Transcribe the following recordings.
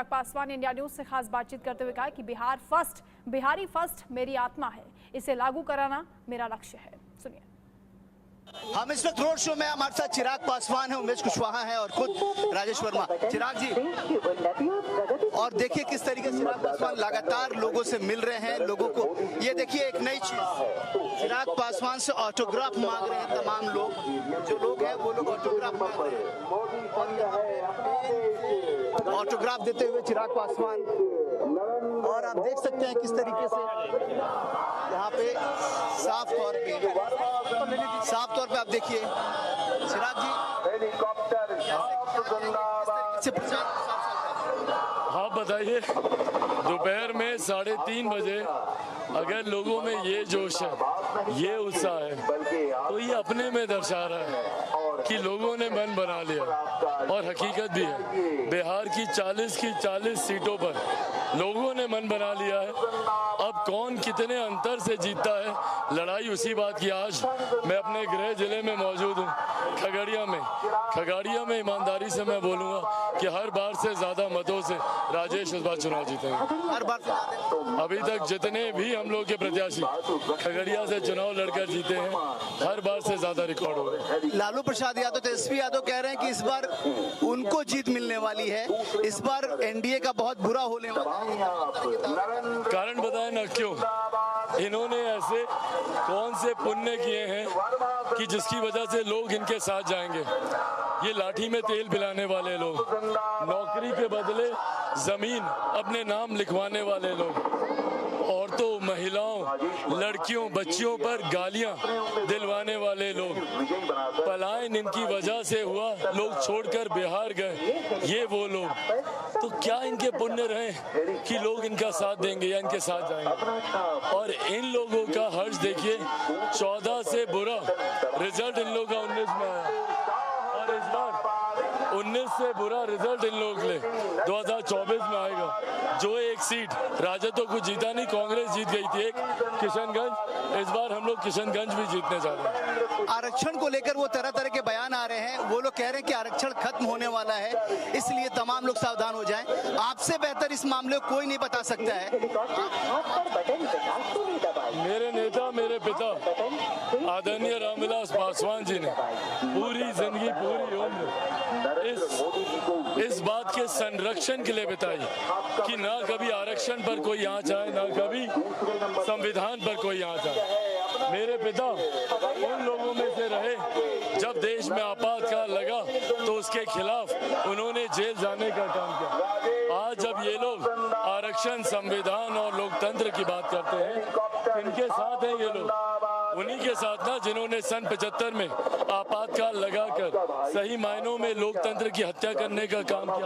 चिराग पासवान ने India news से खास बातचीत करते हुए कहा कि बिहारी फर्स्ट मेरी आत्मा है, इसे लागू कराना मेरा लक्ष्य है। सुनिए। हम इस वक्त रोड शो में, हमारे साथ चिराग पासवान है, उमेश कुशवाहा है और खुद राजेश वर्मा। चिराग जी, और देखिए किस तरीके से चिराग पासवान लगातार लोगों से मिल रहे हैं, लोगों को ये देखिए एक नई चीज, चिराग पासवान से ऑटोग्राफ मांग रहे हैं तमाम लोग, जो लोग हैं वो लोग ऑटोग्राफ मांग रहे हैं, ऑटोग्राफ देते हुए चिराग पासवान। और आप देख सकते हैं किस तरीके से यहाँ पे साफ तौर पे आप देखिए चिराग जी, हाँ बताइए। दोपहर में 3:30 बजे अगर लोगों में ये जोश है, ये उत्साह है, तो ये अपने में दर्शा रहा है कि लोगों ने मन बना लिया। और हकीकत भी है, बिहार की 40 सीटों पर लोगों ने मन बना लिया है। अब कौन कितने अंतर से जीतता है, लड़ाई उसी बात की। आज मैं अपने गृह जिले में मौजूद हूँ, खगड़िया में ईमानदारी से मैं बोलूँगा कि हर बार से ज्यादा मतों से राजेश इस बार चुनाव जीतेंगे। हर बार अभी तक जितने भी हम लोग के प्रत्याशी खगड़िया से चुनाव लड़कर जीते हैं, हर बार से ज्यादा रिकॉर्ड हो गए। लालू प्रसाद यादव, तेजस्वी यादव कह रहे हैं कि इस बार उनको जीत मिलने वाली है, इस बार एनडीए का बहुत बुरा होने वाला है। कारण बताएं ना, क्यों इन्होंने ऐसे कौन से पुण्य किए हैं कि जिसकी वजह से लोग इनके साथ जाएंगे। ये लाठी में तेल पिलाने वाले लोग, नौकरी के बदले जमीन अपने नाम लिखवाने वाले लोग, औरतों, महिलाओं, लड़कियों, बच्चियों पर गालियां दिलवाने वाले लोग, पलायन इनकी वजह से हुआ, लोग छोड़कर बिहार गए, ये वो लोग। तो क्या इनके पुण्य रहे कि लोग इनका साथ देंगे या इनके साथ जाएंगे। और इन लोगों का हर्ष देखिए, 14 से बुरा रिजल्ट इन लोगों का 19 में आया, और इस बार 19 से बुरा रिजल्ट इन लोगों के लिए 2024 में आएगा। जो एक सीट राजद तो कुछ जीता नहीं, कांग्रेस जीत गई थी एक, किशनगंज, इस बार हम लोग किशनगंज भी जीतने जा रहे हैं। आरक्षण को लेकर वो तरह तरह के बयान आ रहे हैं, वो लोग कह रहे हैं कि आरक्षण खत्म होने वाला है, इसलिए तमाम लोग सावधान हो जाएं। आपसे बेहतर इस मामले को कोई नहीं बता सकता है। मेरे नेता, मेरे पिता आदरणीय रामविलास पासवान जी ने पूरी जिंदगी, पूरी उम्र इस बात के संरक्षण के लिए बिताई कि ना कभी आरक्षण पर कोई यहाँ जाए, ना कभी संविधान पर कोई यहाँ जाए। मेरे पिता उन लोगों में से रहे, जब देश में आपातकाल लगा तो उसके खिलाफ उन्होंने जेल जाने का काम किया। आज जब ये लोग आरक्षण, संविधान और लोकतंत्र की बात करते हैं, इनके साथ हैं ये लोग, उन्हीं के साथ ना जिन्होंने सन 75 में आपातकाल लगाकर सही मायनों में लोकतंत्र की हत्या करने का काम किया।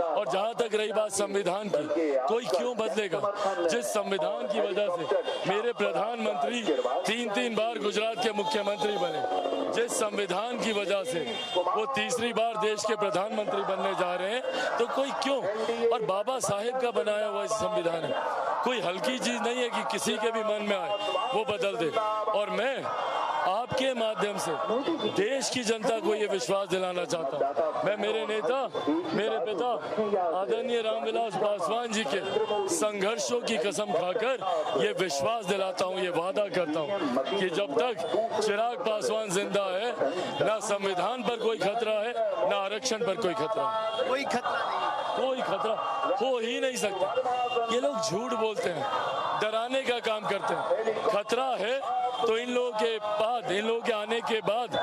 और जहां तक रही बात संविधान की, कोई क्यों बदलेगा जिस संविधान की वजह से मेरे प्रधानमंत्री 3 बार गुजरात के मुख्यमंत्री बने, जिस संविधान की वजह से वो 3री बार देश के प्रधानमंत्री बनने जा रहे हैं, तो कोई क्यों। और बाबा साहेब का बनाया हुआ संविधान है, कोई हल्की चीज नहीं है कि किसी के भी मन में आए वो बदल दे। और मैं आपके माध्यम से देश की जनता को ये विश्वास दिलाना चाहता हूँ। मैं मेरे नेता, मेरे पिता आदरणीय रामविलास पासवान जी के संघर्षों की कसम खाकर ये विश्वास दिलाता हूँ, ये वादा करता हूँ कि जब तक चिराग पासवान जिंदा है, ना संविधान पर कोई खतरा है, ना आरक्षण पर कोई खतरा है। कोई खतरा नहीं, कोई खतरा हो ही नहीं सकता। ये लोग झूठ बोलते हैं, डराने का काम करते हैं। खतरा है तो इन लोगों के बाद, इन लोगों के आने के बाद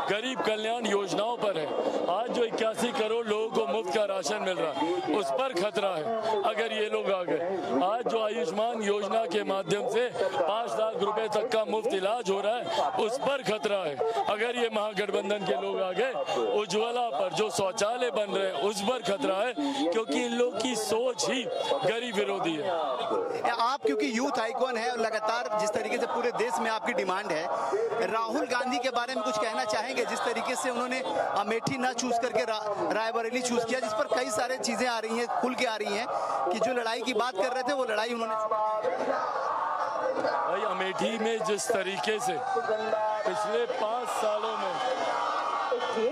गरीब कल्याण योजनाओं पर है। आज जो 81 करोड़ लोगों को मुफ्त का राशन मिल रहा है, उस पर खतरा है अगर ये लोग आ गए। आज जो आयुष्मान योजना के माध्यम से 5 लाख रुपए तक का मुफ्त इलाज हो रहा है, उस पर खतरा है अगर ये महागठबंधन के लोग आ गए। उज्ज्वला पर जो शौचालय बन रहे हैं, उस पर खतरा है, क्योंकि इन लोग की सोच ही गरीब विरोधी है। आप क्योंकि यूथ आइकॉन है और लगातार जिस तरीके से पूरे देश में आपकी डिमांड है, राहुल गांधी के बारे में कुछ कहना चाहेंगे? जिस तरीके से उन्होंने अमेठी ना चूज करके रायबरेली चूज किया, जिस पर कई सारे चीजें आ रही हैं, खुल के आ रही हैं कि जो लड़ाई की बात कर रहे थे वो लड़ाई उन्होंने। भाई अमेठी में जिस तरीके से पिछले 5 सालों में, ये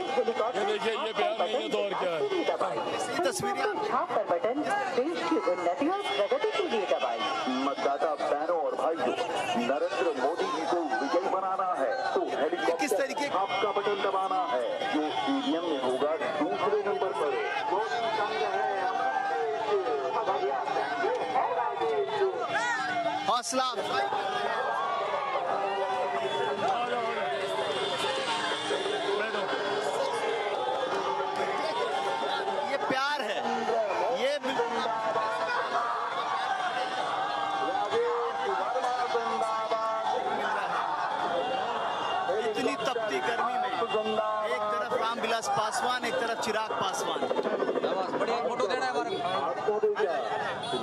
देखिए, ये बयान नहीं है तो और क्या है। तस्वीरें छाप पर बटन देश की उन्नति और प्रगति के लिए दबाएं। मतदाता बहनों और भाइयों, नरेंद्र मोदी जी को विजयी बनाना है तो हेलीकॉप्टर किस तरीके छाप का बटन दबाना है जो ईवीएम में होगा दूसरे नंबर पर। हौसला ये प्यार है, ये इतनी तपती गर्मी में एक तरफ रामविलास पासवान, एक तरफ चिराग पासवान। बढ़िया फोटो देना है आपको देगा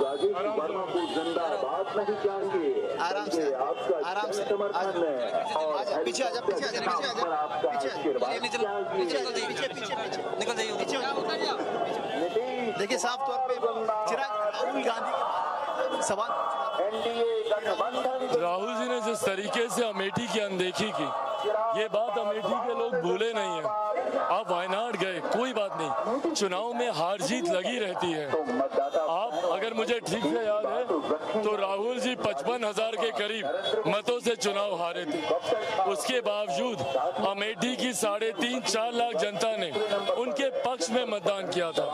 राजेश वर्मा को जिंदाबाद नहीं चाहिए। आराम से, आराम से। समर्थन है और पीछे आजा, पीछे आजा, पीछे आजा, आपका आशीर्वाद पीछे, पीछे, पीछे, निकल जाइए पीछे। देखिए साफ तौर पे चिराग राहुल गांधी के सवाल एनडीए गठबंधन राहुल जी ने जिस तरीके से अमेठी की अनदेखी की, ये बात अमेठी के लोग भूले नहीं हैं। आप वायनाड गए, कोई बात नहीं, चुनाव में हार जीत लगी रहती है। आप अगर मुझे ठीक से याद है तो राहुल जी 55,000 के करीब मतों से चुनाव हारे थे। उसके बावजूद अमेठी की 3.5-4 लाख जनता ने उनके पक्ष में मतदान किया था।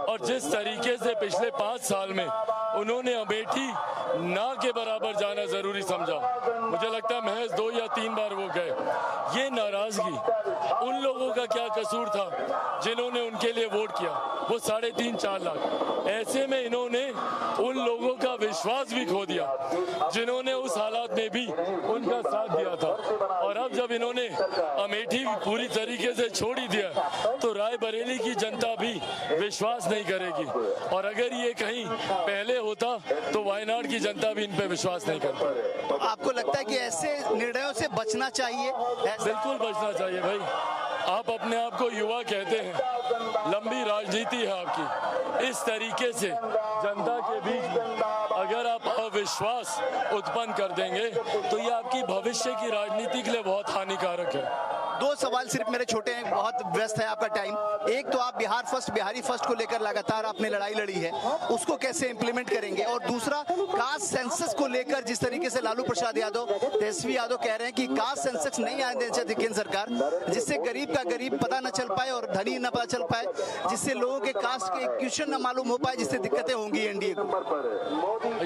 और जिस तरीके से पिछले 5 साल में उन्होंने अमेठी ना के बराबर जाना जरूरी समझा, मुझे लगता है महज 2 या 3 बार वो गए। ये नाराजगी उन लोगों का क्या कसूर था जिन्होंने उनके लिए वोट किया, वो 3.5-4 लाख। ऐसे में इन्होंने उन लोगों का विश्वास भी खो दिया जिन्होंने उस हालात में भी उनका साथ दिया था। और अब जब इन्होंने अमेठी पूरी तरीके से छोड़ ही दिया तो रायबरेली की जनता भी विश्वास नहीं करेगी। और अगर ये कहीं पहले होता तो वायनाड की जनता भी इन पे विश्वास नहीं करती। तो आपको लगता है कि ऐसे निर्णयों से बचना चाहिए? बिल्कुल बचना चाहिए भाई। आप अपने आप को युवा कहते हैं, लंबी राजनीति है आपकी। इस तरीके से जनता के बीच में अगर आप अविश्वास उत्पन्न कर देंगे तो ये आपकी भविष्य की राजनीति के लिए बहुत हानिकारक है। 2 सवाल सिर्फ मेरे छोटे हैं, बहुत व्यस्त है आपका टाइम। एक तो आप बिहार फर्स्ट, बिहारी फर्स्ट को लेकर लगातार आपने लड़ाई लड़ी है, उसको कैसे इंप्लीमेंट करेंगे? और दूसरा, कास्ट सेंसस को लेकर जिस तरीके से लालू प्रसाद यादव, तेजस्वी यादव कह रहे हैं कि कास्ट सेंसस नहीं आने देना चाहती केंद्र सरकार, जिससे गरीब का गरीब पता न चल पाए और धनी न पता चल पाए, जिससे लोगों के कास्ट के क्वेश्चन न मालूम हो पाए, जिससे दिक्कतें होंगी एनडीए को।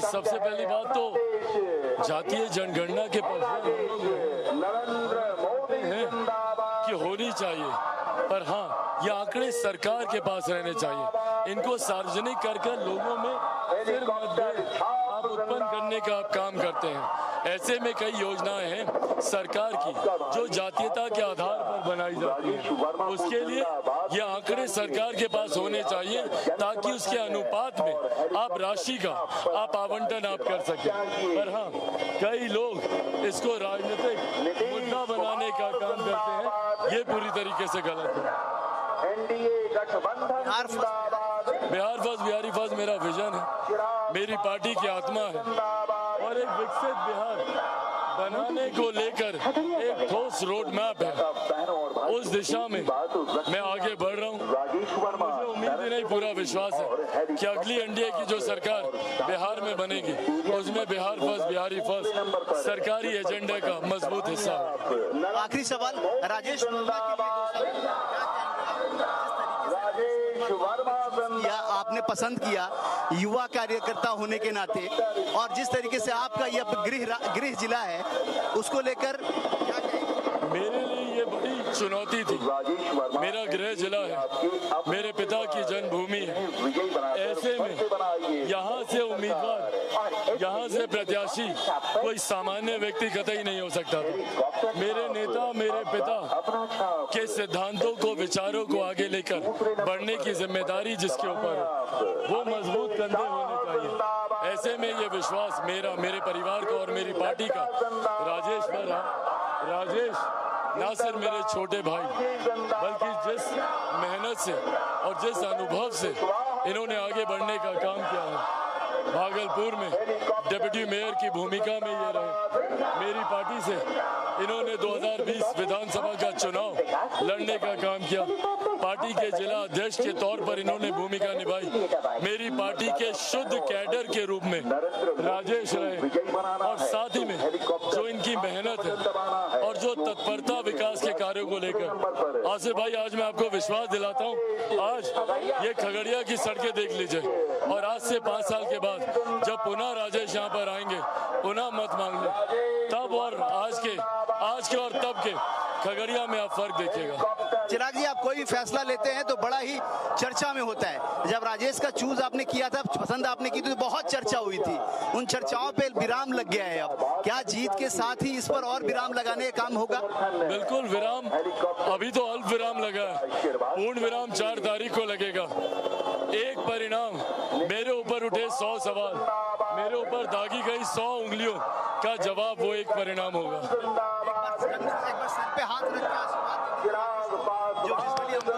सबसे पहली बात तो जातीय जनगणना के पक्ष की होनी चाहिए, पर हाँ ये आंकड़े सरकार के पास रहने चाहिए। इनको सार्वजनिक कर लोगों में फिर मतभेद आप उत्पन्न करने का आप काम करते हैं। ऐसे में कई योजनाएं हैं सरकार की जो जातीयता के आधार पर बनाई जाती है, उसके लिए ये आंकड़े सरकार के पास होने चाहिए ताकि उसके अनुपात में आप राशि का आप आवंटन आप कर सकें। पर हाँ कई लोग इसको राजनीतिक मुद्दा बनाने का काम करते हैं, ये पूरी तरीके से गलत है। बिहार फर्स्ट, बिहारी फर्स्ट मेरा विजन है, मेरी पार्टी की आत्मा है और एक विकसित बिहार बनाने को लेकर एक ठोस रोड मैप है। उस दिशा में मैं आगे बढ़ रहा हूँ। मुझे उम्मीद ही नहीं, पूरा विश्वास है कि अगली एनडीए की जो सरकार बिहार में बनेगी उसमें बिहार फर्स्ट, बिहारी फर्स्ट सरकारी एजेंडे का मजबूत हिस्सा है। आखिरी सवाल राजेश या आपने पसंद किया युवा कार्यकर्ता होने के नाते, और जिस तरीके से आपका यह गृह जिला है उसको लेकर क्या कहेंगे? मेरे लिए ये बड़ी चुनौती थी। मेरा गृह जिला है, मेरे पिता की जन्मभूमि है। ऐसे में यहाँ से उम्मीदवार, यहाँ से प्रत्याशी कोई सामान्य व्यक्ति कतई नहीं हो सकता था। मेरे नेता, मेरे पिता के सिद्धांतों को, विचारों को आगे लेकर बढ़ने की जिम्मेदारी जिसके ऊपर है वो मजबूत कंधे होने चाहिए। ऐसे में ये विश्वास मेरा, मेरे परिवार का और मेरी पार्टी का राजेश पर रहा। राजेश ना सिर्फ मेरे छोटे भाई बल्कि जिस मेहनत से और जिस अनुभव से इन्होंने आगे बढ़ने का काम किया है भागलपुर में डिप्टी मेयर की भूमिका में ये रहे। मेरी पार्टी से इन्होंने 2020 विधानसभा का चुनाव लड़ने का काम किया। पार्टी के जिला अध्यक्ष के तौर पर इन्होंने भूमिका निभाई। मेरी पार्टी के शुद्ध कैडर के रूप में राजेश रहे और साथ ही में जो इनकी मेहनत है और जो तत्परता विकास के कार्यों को लेकर। आसिफ भाई, आज मैं आपको विश्वास दिलाता हूँ, आज ये खगड़िया की सड़कें देख लीजिए और आज से 5 साल के बाद जब पुनः राजेश यहाँ पर आएंगे, पुनः मत मांग ले, तब और आज के और तब के खगड़िया में आप फर्क देखिएगा। चिराग जी, आप कोई भी फैसला लेते हैं तो बड़ा ही चर्चा में होता है। जब राजेश का चूज आपने किया था, पसंद आपने की थी, तो बहुत चर्चा हुई थी। उन चर्चाओं पे विराम लग गया है। अब क्या जीत के साथ ही इस पर और विराम लगाने का काम होगा? बिल्कुल विराम, अभी तो अल्प विराम लगा है, पूर्ण विराम 4 तारीख को लगेगा। एक परिणाम, मेरे ऊपर उठे 100 सवाल, मेरे ऊपर दागी गई 100 उंगलियों का जवाब, वो एक परिणाम होगा। एक बार सर पे हाथ रख के आशीर्वाद दीजिए। जो जिसके लिए हम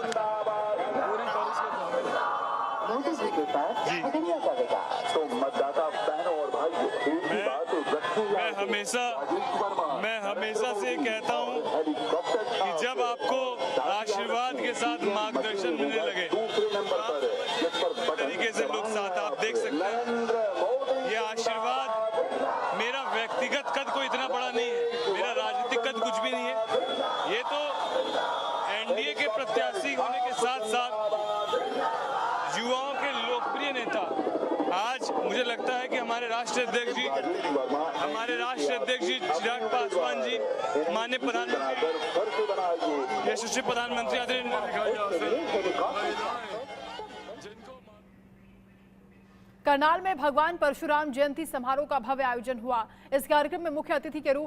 मोदी जी के साथ खगड़िया का विकास। तो मतदाता बहनों और भाइयों, एक ही बात रखिए, मैं हमेशा से कहता हूं कि जब आपको आशीर्वाद के साथ मार्गदर्शन मिलने लगे, तरीके से लोग साथ, आप देख सकते हैं ये आशीर्वाद, मेरा व्यक्तिगत कद कोई इतना बड़ा नहीं है, मेरा राजनीतिक कद कुछ भी नहीं है। ये तो एनडीए के प्रत्याशी होने के साथ साथ युवाओं के लोकप्रिय नेता, आज मुझे लगता है कि हमारे राष्ट्रीय अध्यक्ष जी चिराग पासवान जी, माननीय प्रधानमंत्री, यशस्वी प्रधानमंत्री करनाल में भगवान परशुराम जयंती समारोह का भव्य आयोजन हुआ। इस कार्यक्रम में मुख्य अतिथि के रूप